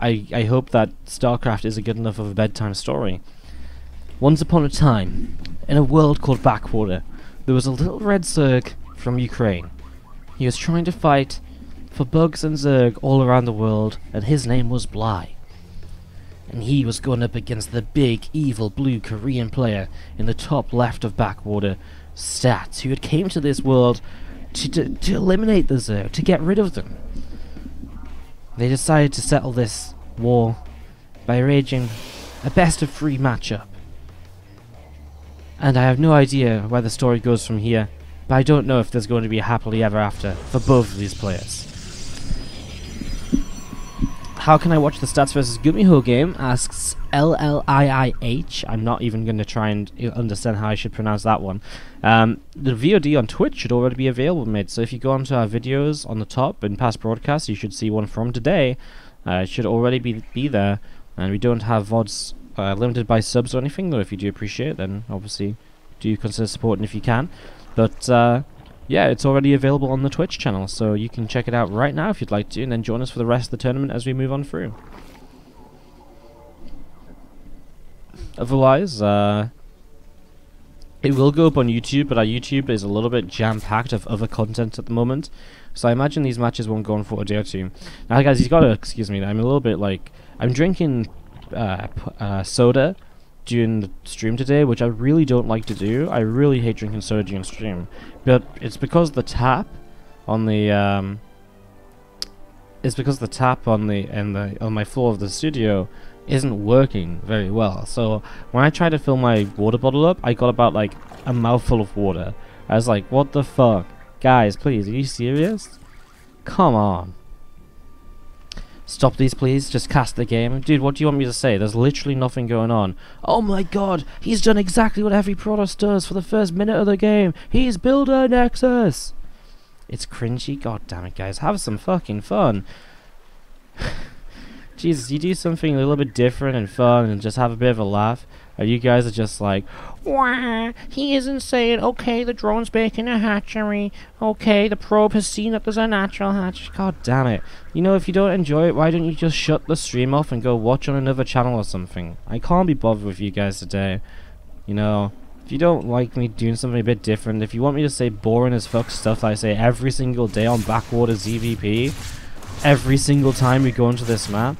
I hope that StarCraft is a good enough of a bedtime story. Once upon a time, in a world called Backwater, there was a little red Zerg from Ukraine. He was trying to fight for bugs and Zerg all around the world, and his name was Bly. And he was going up against the big, evil, blue Korean player in the top left of Backwater, Stats, who had came to this world to eliminate the Zerg, to get rid of them. They decided to settle this war by arranging a best-of-3 matchup. And I have no idea where the story goes from here, but I don't know if there's going to be a happily ever after for both of these players. How can I watch the Stats vs Gumiho game? Asks LLIIH. I'm not even going to try and understand how I should pronounce that one. The VOD on Twitch should already be available, mate. So if you go onto our videos on the top in past broadcasts, you should see one from today. It should already be there. And we don't have VODs limited by subs or anything, though if you do appreciate it, then obviously do consider supporting if you can. But yeah, it's already available on the Twitch channel, so you can check it out right now if you'd like to, and then join us for the rest of the tournament as we move on through. Otherwise, it will go up on YouTube, but our YouTube is a little bit jam-packed of other content at the moment, so I imagine these matches won't go on for a day or two. Now guys, you've got to excuse me, I'm a little bit like, I'm drinking soda during the stream today, which I really don't like to do. I really hate drinking soda during stream, but it's because the tap on the on my floor of the studio isn't working very well. So when I tried to fill my water bottle up, I got about like a mouthful of water. I was like, what the fuck, guys, please, are you serious? Come on. Stop these, please. Just cast the game. Dude, what do you want me to say? There's literally nothing going on. Oh my god, he's done exactly what every Protoss does for the first minute of the game. He's built a Nexus. It's cringy. God damn it, guys. Have some fucking fun. Jesus, you do something a little bit different and fun and just have a bit of a laugh. Or you guys are just like, wah, he isn't saying, okay, the drone's making a hatchery. Okay, the probe has seen that there's a natural hatch. God damn it. You know, if you don't enjoy it, why don't you just shut the stream off and go watch on another channel or something? I can't be bothered with you guys today. You know, if you don't like me doing something a bit different, if you want me to say boring as fuck stuff that I say every single day on Backwater ZVP, every single time we go into this map,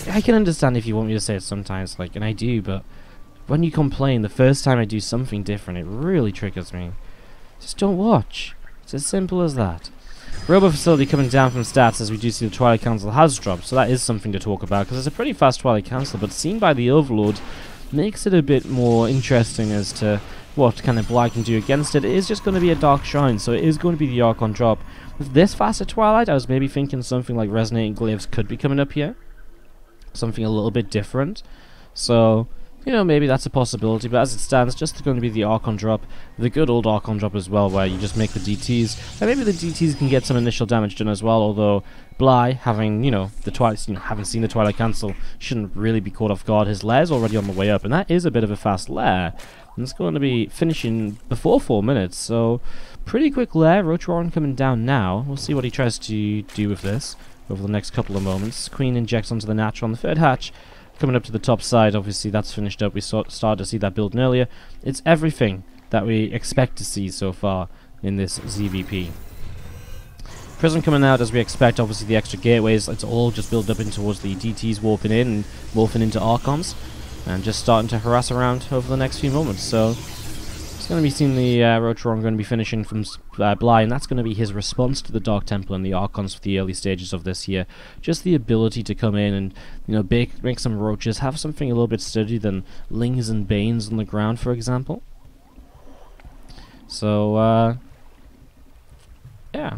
I can understand if you want me to say it sometimes, like, and I do, but when you complain the first time I do something different, it really triggers me. Just don't watch. It's as simple as that. Robo facility coming down from Stats, as we do see the Twilight Council has dropped, so that is something to talk about, because it's a pretty fast Twilight Council, but seen by the Overlord makes it a bit more interesting as to what kind of Bly can do against it. It is just going to be a Dark Shrine, so it is going to be the Archon drop. With this faster Twilight, I was maybe thinking something like Resonating Glaives could be coming up here. Something a little bit different. So, you know, maybe that's a possibility, but as it stands, just going to be the Archon drop, the good old Archon drop as well, where you just make the DTs, and maybe the DTs can get some initial damage done as well, although Bly, having, you know, having seen the Twilight Council, shouldn't really be caught off guard. His lair's already on the way up, and that is a bit of a fast lair, and it's going to be finishing before 4 minutes, so pretty quick lair. Rotoron coming down now. We'll see what he tries to do with this over the next couple of moments. Queen injects onto the natural on the third hatch, coming up to the top side. Obviously that's finished up. We started to see that build earlier. It's everything that we expect to see so far in this ZVP. Prism coming out as we expect. Obviously the extra gateways, it's all just built up in towards the DTs warping in and morphing into Archons, and just starting to harass around over the next few moments. So it's going to be seeing the Rotoron going to be finishing from Bly, and that's going to be his response to the Dark Temple and the Archons for the early stages of this here. Just the ability to come in and, you know, make some roaches, have something a little bit sturdier than Lings and Banes on the ground, for example. So, yeah.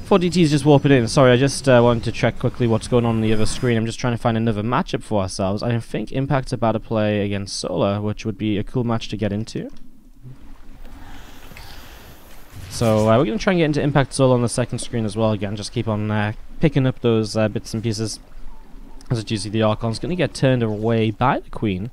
4DT is just warping in. Sorry, I just wanted to check quickly what's going on the other screen. I'm just trying to find another matchup for ourselves. I think Impact's about to play against Solar, which would be a cool match to get into. So we're going to try and get into Impact Solar on the second screen as well. Again, just keep on picking up those bits and pieces. As you see, the Archon's going to get turned away by the Queen.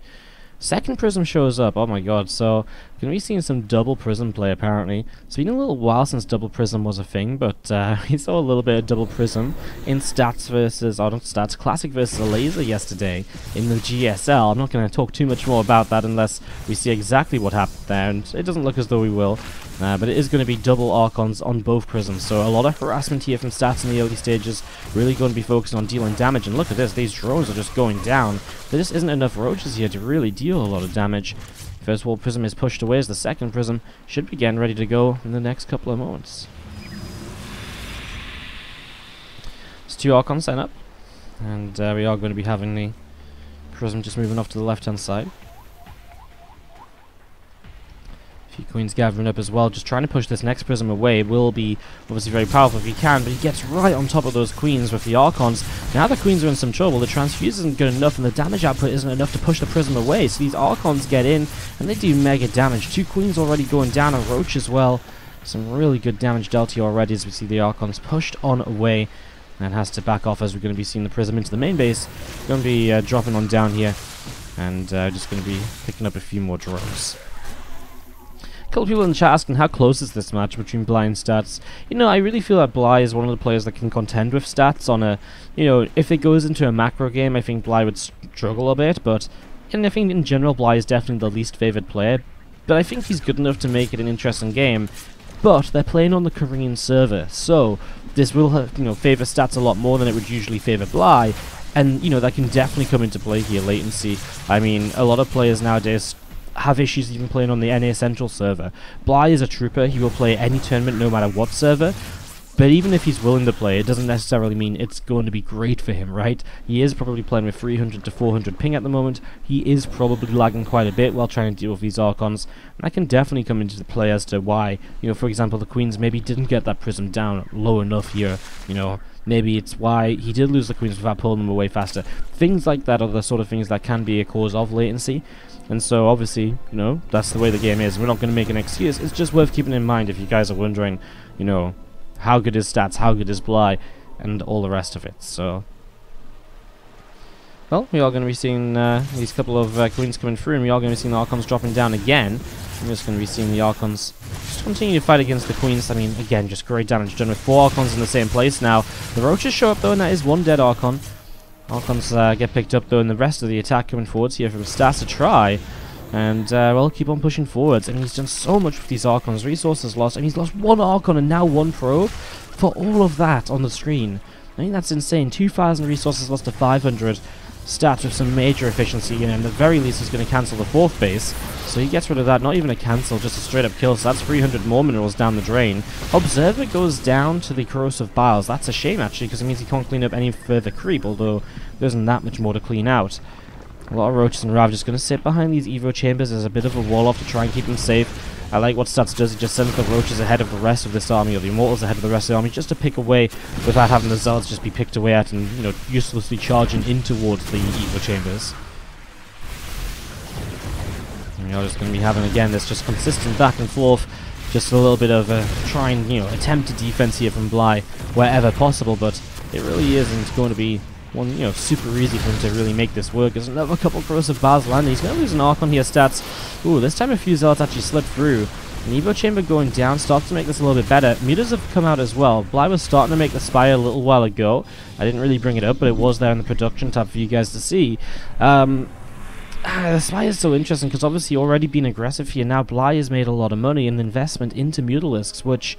Second Prism shows up, oh my god, so we're going to be seeing some double Prism play apparently. It's been a little while since double Prism was a thing, but we saw a little bit of double Prism in Stats versus, oh not Stats, Classic versus a Laser yesterday in the GSL. I'm not going to talk too much more about that unless we see exactly what happened there, and it doesn't look as though we will. But it is going to be double Archons on both Prisms, so a lot of harassment here from Stats in the early stages, really going to be focusing on dealing damage, and look at this, these drones are just going down. There just isn't enough roaches here to really deal a lot of damage. First wall Prism is pushed away as the second Prism should be getting ready to go in the next couple of moments. It's 2 Archons set up, and we are going to be having the Prism just moving off to the left hand side. Few Queens gathering up as well, just trying to push this next Prism away. Will be obviously very powerful if he can, but he gets right on top of those Queens with the Archons. Now the Queens are in some trouble, the Transfuse isn't good enough and the damage output isn't enough to push the Prism away, so these Archons get in and they do mega damage. 2 Queens already going down, and Roach as well. Some really good damage dealt here already as we see the Archons pushed on away, and has to back off as we're going to be seeing the Prism into the main base. Going to be dropping on down here, and just going to be picking up a few more drones. A couple people in the chat asking how close is this match between Bly and Stats. You know, I really feel that Bly is one of the players that can contend with Stats on a, you know, if it goes into a macro game, I think Bly would struggle a bit, but I think in general Bly is definitely the least favoured player. But I think he's good enough to make it an interesting game. But they're playing on the Korean server, so this will have, you know, favour Stats a lot more than it would usually favour Bly. And, you know, that can definitely come into play here, latency. I mean, a lot of players nowadays have issues even playing on the NA Central server. Bly is a trooper, he will play any tournament no matter what server, but even if he's willing to play, it doesn't necessarily mean it's going to be great for him, right? He is probably playing with 300 to 400 ping at the moment, he is probably lagging quite a bit while trying to deal with these Archons, and that can definitely come into play as to why, you know, for example, the Queens maybe didn't get that Prism down low enough here, you know. Maybe it's why he did lose the Queens without pulling them away faster. Things like that are the sort of things that can be a cause of latency. And so, obviously, you know, that's the way the game is. We're not going to make an excuse. It's just worth keeping in mind if you guys are wondering, you know, how good is Stats, how good is Bly, and all the rest of it. So, well, we are going to be seeing these couple of Queens coming through, and we are going to be seeing the Archons dropping down again. I'm just going to be seeing the Archons just continue to fight against the Queens. I mean, again, just great damage done with 4 Archons in the same place now. The Roaches show up, though, and that is 1 dead Archon. Archons get picked up, though, and the rest of the attack coming forwards here from Stats to try. And, well, keep on pushing forwards. I mean, he's done so much with these Archons. Resources lost. I mean, he's lost 1 Archon and now 1 probe for all of that on the screen. I mean, that's insane. 2,000 resources lost to 500. Stats with some major efficiency, and at the very least he's going to cancel the 4th base. So he gets rid of that, not even a cancel, just a straight up kill, so that's 300 more minerals down the drain. Observer goes down to the Corrosive Biles. That's a shame actually, because it means he can't clean up any further creep, although there isn't that much more to clean out. A lot of Roaches and Rav just going to sit behind these Evo chambers as a bit of a wall off to try and keep them safe. I like what Stats does, he just sends the Roaches ahead of the rest of this army, or the Immortals ahead of the rest of the army, just to pick away without having the Zealots just be picked away at and, you know, uselessly charging in towards the Evo chambers. And we are just going to be having, again, this just consistent back and forth, just a little bit of a try and, you know, attempted defense here from Bly wherever possible, but it really isn't going to be one, you know, super easy for him to really make this work. There's another couple Corrosive Bars landing. He's going to lose an Archon here, Stats. Ooh, this time a few Zealots actually slipped through. An Evo Chamber going down starts to make this a little bit better. Mutas have come out as well. Bly was starting to make the Spire a little while ago. I didn't really bring it up, but it was there in the production tab for you guys to see. The Spire is so interesting because obviously already being aggressive here. Now Bly has made a lot of money in investment into Mutalisks, which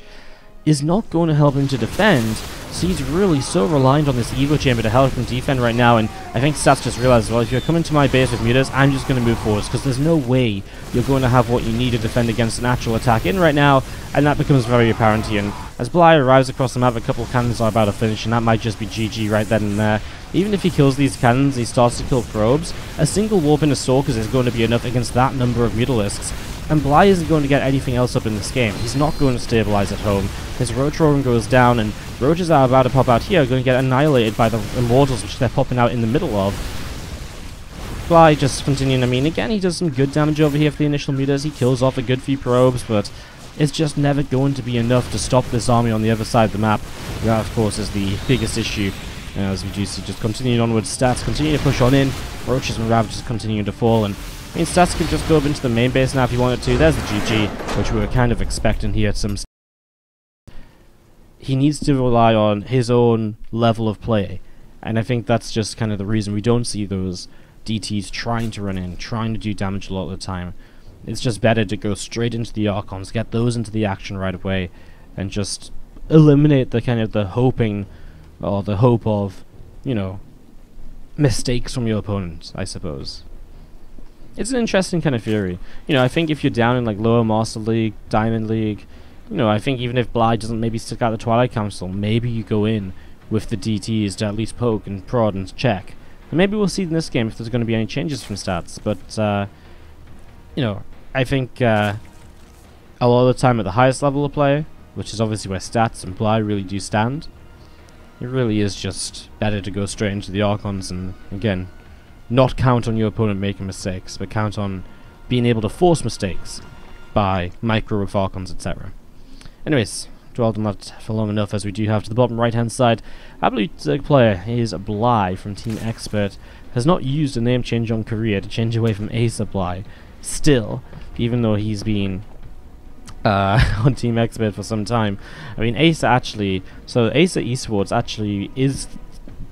is not going to help him to defend, so he's really so reliant on this Evo Chamber to help him defend right now, and I think Stats just realized, well, if you're coming to my base with Mutas, I'm just going to move forwards, because there's no way you're going to have what you need to defend against an actual attack in right now, and that becomes very apparent here, and as Bly arrives across the map, a couple of cannons are about to finish, and that might just be GG right then and there. Even if he kills these cannons, he starts to kill probes. A single warp into Stalkers is going to be enough against that number of Mutalisks. And Bly isn't going to get anything else up in this game. He's not going to stabilize at home. His Roach Roaring goes down, and Roaches are about to pop out here are going to get annihilated by the Immortals, which they're popping out in the middle of. Bly just continuing, I mean, again, he does some good damage over here for the initial Mutas. He kills off a good few probes, but it's just never going to be enough to stop this army on the other side of the map. That, of course, is the biggest issue. As we do see, just continuing onwards, Stats continue to push on in. Roaches and Rav just continuing to fall, and I mean, Stats could just go up into the main base now if he wanted to. There's the GG, which we were kind of expecting here at some stage. He needs to rely on his own level of play, and I think that's just kind of the reason we don't see those DTs trying to run in, trying to do damage a lot of the time. It's just better to go straight into the Archons, get those into the action right away, and just eliminate the kind of the hoping, or the hope of, you know, mistakes from your opponent, I suppose. It's an interesting kind of theory. You know, I think if you're down in like lower Master League, Diamond League, you know, I think even if Bly doesn't maybe stick out the Twilight Council, maybe you go in with the DTs to at least poke and prod and check. And maybe we'll see in this game if there's going to be any changes from Stats. But, you know, I think a lot of the time at the highest level of play, which is obviously where Stats and Bly really do stand, it really is just better to go straight into the Archons and, again, not count on your opponent making mistakes, but count on being able to force mistakes by micro with Archons, etc. Anyways, dwelled on that for long enough, as we do have to the bottom right hand side. Our blue player is Bly from Team Expert. Has not used a name change on Korea to change away from Acer Bly. Still, even though he's been on Team Expert for some time. I mean, Acer actually, so Acer Esports actually is,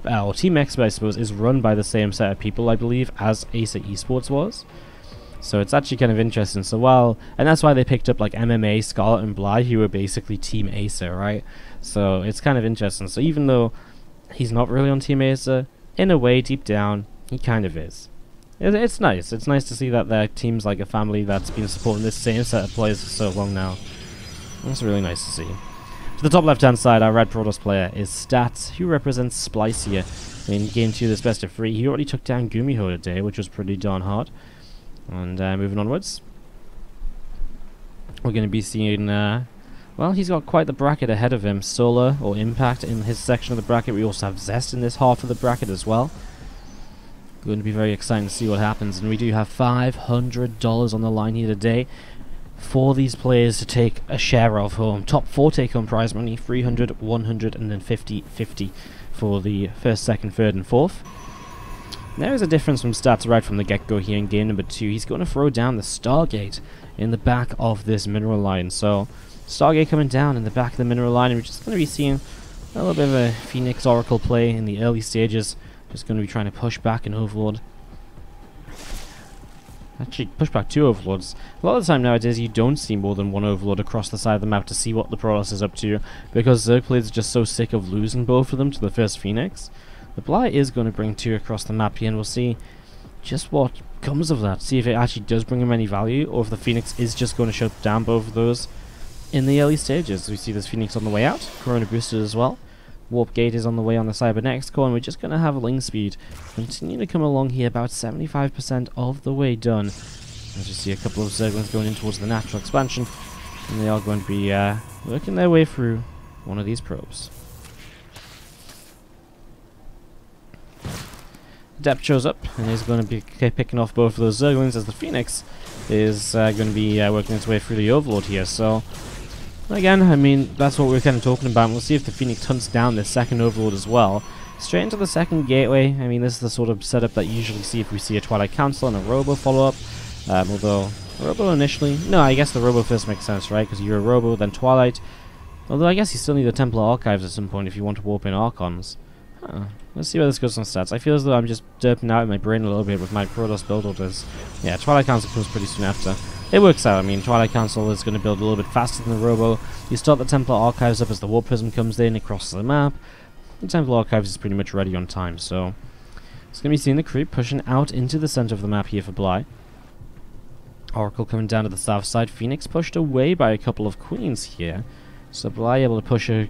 or Team Expert I suppose, is run by the same set of people, I believe, as Acer Esports was. So it's actually kind of interesting. So while, and that's why they picked up like MMA, Scarlet and Bly, who were basically Team Acer, right? So it's kind of interesting. So even though he's not really on Team Acer, in a way, deep down, he kind of is. It's nice. It's nice to see that their team's like a family that's been supporting this same set of players for so long now. That's really nice to see. To the top left-hand side, our red Protoss player is Stats, who represents Splice here. In Game 2 this best of 3, he already took down Gumiho today, which was pretty darn hard. And moving onwards, we're going to be seeing, well, he's got quite the bracket ahead of him. Solar, or Impact, in his section of the bracket. We also have Zest in this half of the bracket as well. Going to be very exciting to see what happens. And we do have $500 on the line here today for these players to take a share of home. Top 4 take-home prize money, 300, 100, and then 50, 50 for the first, second, third, and fourth. There is a difference from Stats right from the get-go here in game number 2. He's going to throw down the Stargate in the back of this mineral line. So, Stargate coming down in the back of the mineral line, and we're just going to be seeing a little bit of a Phoenix Oracle play in the early stages. Just going to be trying to push back an Overlord. Actually, push back 2 Overlords. A lot of the time nowadays, you don't see more than 1 Overlord across the side of the map to see what the Protoss is up to, because Zerg players are just so sick of losing both of them to the first Phoenix. The Bly is going to bring 2 across the map here, and we'll see just what comes of that. See if it actually does bring him any value, or if the Phoenix is just going to shut down both of those in the early stages. We see this Phoenix on the way out, Corona boosted as well. Warp Gate is on the way on the Cybernetics core, and we're just going to have Ling Speed continue to come along here, about 75% of the way done. As you see a couple of Zerglings going in towards the natural expansion, and they are going to be working their way through one of these probes. Depth shows up, and is going to be picking off both of those Zerglings, as the Phoenix is going to be working its way through the Overlord here. So, again, I mean, that's what we're kind of talking about. We'll see if the Phoenix hunts down this second Overlord as well. Straight into the second gateway. I mean, this is the sort of setup that you usually see if we see a Twilight Council and a Robo follow-up. Although, Robo initially... No, I guess the Robo first makes sense, right? Because you're a Robo, then Twilight. Although, I guess you still need the Templar Archives at some point if you want to warp in Archons. Huh. Let's see where this goes on Stats. I feel as though I'm just derping out in my brain a little bit with my Protoss build orders. Yeah, Twilight Council comes pretty soon after. It works out. I mean, Twilight Council is going to build a little bit faster than the Robo. You start the Templar Archives up as the Warp Prism comes in across the map. The Templar Archives is pretty much ready on time, so... It's going to be seeing the creep pushing out into the center of the map here for Bly. Oracle coming down to the south side. Phoenix pushed away by a couple of Queens here. So Bly able to push a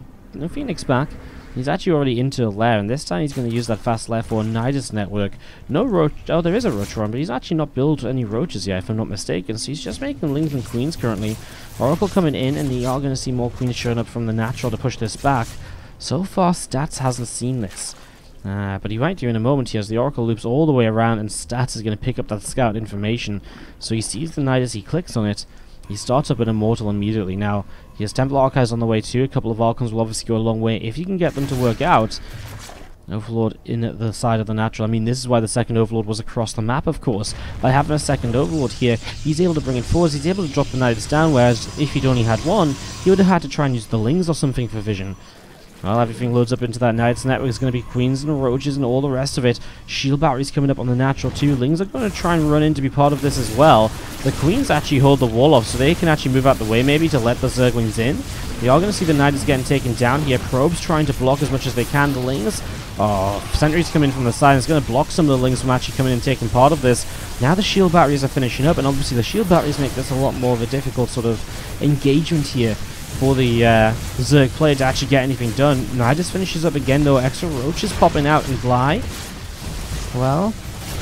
Phoenix back. He's actually already into a lair, and this time he's going to use that fast lair for a Nidus network. No roach. Oh, there is a roach run, but he's actually not built any roaches yet, if I'm not mistaken. So he's just making Lings and Queens currently. Oracle coming in, and we are going to see more Queens showing up from the natural to push this back. So far, Stats hasn't seen this. But he might do in a moment here as the Oracle loops all the way around, and Stats is going to pick up that scout information. So he sees the Nidus, he clicks on it. He starts up an Immortal immediately. Now, he has Templar Archives on the way too. A couple of Archons will obviously go a long way if you can get them to work out. Overlord in the side of the natural. I mean, this is why the second Overlord was across the map, of course. By having a second Overlord here, he's able to bring it forwards, he's able to drop the Nidus down, whereas if he'd only had one, he would have had to try and use the Lings or something for vision. Well, everything loads up into that Nidus network. Is going to be Queens and Roaches and all the rest of it. Shield batteries coming up on the natural too. Lings are going to try and run in to be part of this as well. The Queens actually hold the wall off, so they can actually move out the way maybe to let the Zerglings in. We are going to see the Nidus getting taken down here. Probes trying to block as much as they can the Lings. Oh, sentries come in from the side. It's going to block some of the Lings from actually coming in and taking part of this. Now the shield batteries are finishing up, and obviously the shield batteries make this a lot more of a difficult sort of engagement here for the Zerg player to actually get anything done. Nidus finishes up again though. Extra Roaches popping out and Bly. Well,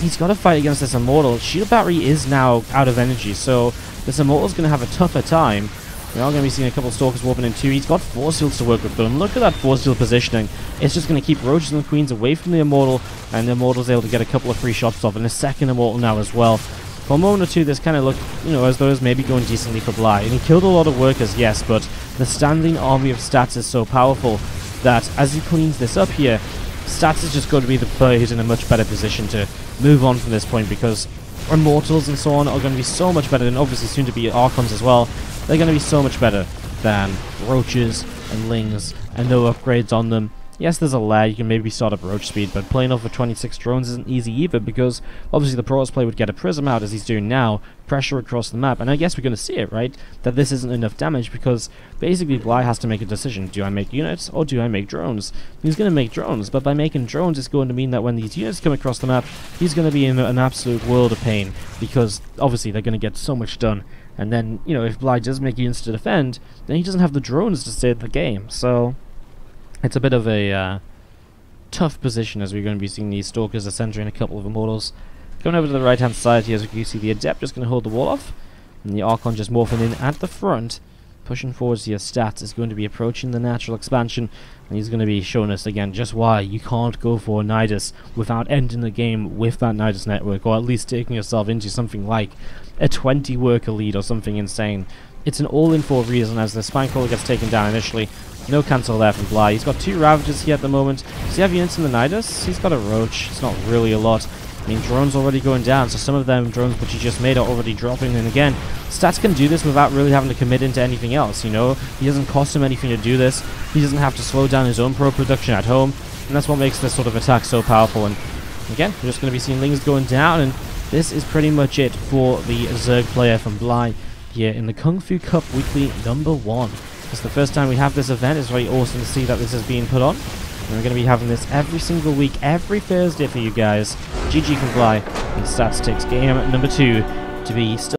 he's got to fight against this Immortal. Shield battery is now out of energy, so this Immortal's going to have a tougher time. We are going to be seeing a couple of Stalkers warping in too. He's got Force Fields to work with, but look at that Force Field positioning. It's just going to keep Roaches and Queens away from the Immortal, and the Immortal's able to get a couple of free shots off, and a second Immortal now as well. For a moment or two, this kind of looked, as though it was maybe going decently for Bly. And he killed a lot of workers, yes, but the standing army of Stats is so powerful that as he cleans this up here, Stats is just going to be the player who's in a much better position to move on from this point, because Immortals and so on are going to be so much better, and obviously soon to be Archons as well. They're going to be so much better than Roaches and Lings, and no upgrades on them. Yes, there's a lag, you can maybe start up Roach speed, but playing off of 26 drones isn't easy either, because obviously the Protoss player would get a Prism out, as he's doing now, pressure across the map, and I guess we're going to see it, right? That this isn't enough damage, because basically Bly has to make a decision. Do I make units, or do I make drones? He's going to make drones, but by making drones, it's going to mean that when these units come across the map, he's going to be in an absolute world of pain, because obviously they're going to get so much done. And then, if Bly does make units to defend, then he doesn't have the drones to save the game, so it's a bit of a tough position, as we're going to be seeing these Stalkers are centering a couple of Immortals. Going over to the right hand side here, as you can see the Adept just going to hold the wall off, and the Archon just morphing in at the front, pushing forwards here. Stats is going to be approaching the natural expansion, and he's going to be showing us again just why you can't go for Nidus without ending the game with that Nidus network, or at least taking yourself into something like a 20 worker lead or something insane. It's an all-in for a reason, as the Spinecrawler gets taken down initially. No cancel there from Bly. He's got 2 Ravagers here at the moment. Does he have units in the Nidus? He's got a Roach. It's not really a lot. I mean, drones already going down, so some of them drones which he just made are already dropping. And again, Stats can do this without really having to commit into anything else, He doesn't cost him anything to do this. He doesn't have to slow down his own pro production at home, and that's what makes this sort of attack so powerful. And again, we're just going to be seeing Lings going down, and this is pretty much it for the Zerg player from Bly here in the Kung Fu Cup Weekly #1. It's the first time we have this event. It's very awesome to see that this is being put on. And we're going to be having this every single week, every Thursday for you guys. GG from Bly, and Stats takes game #2 to be still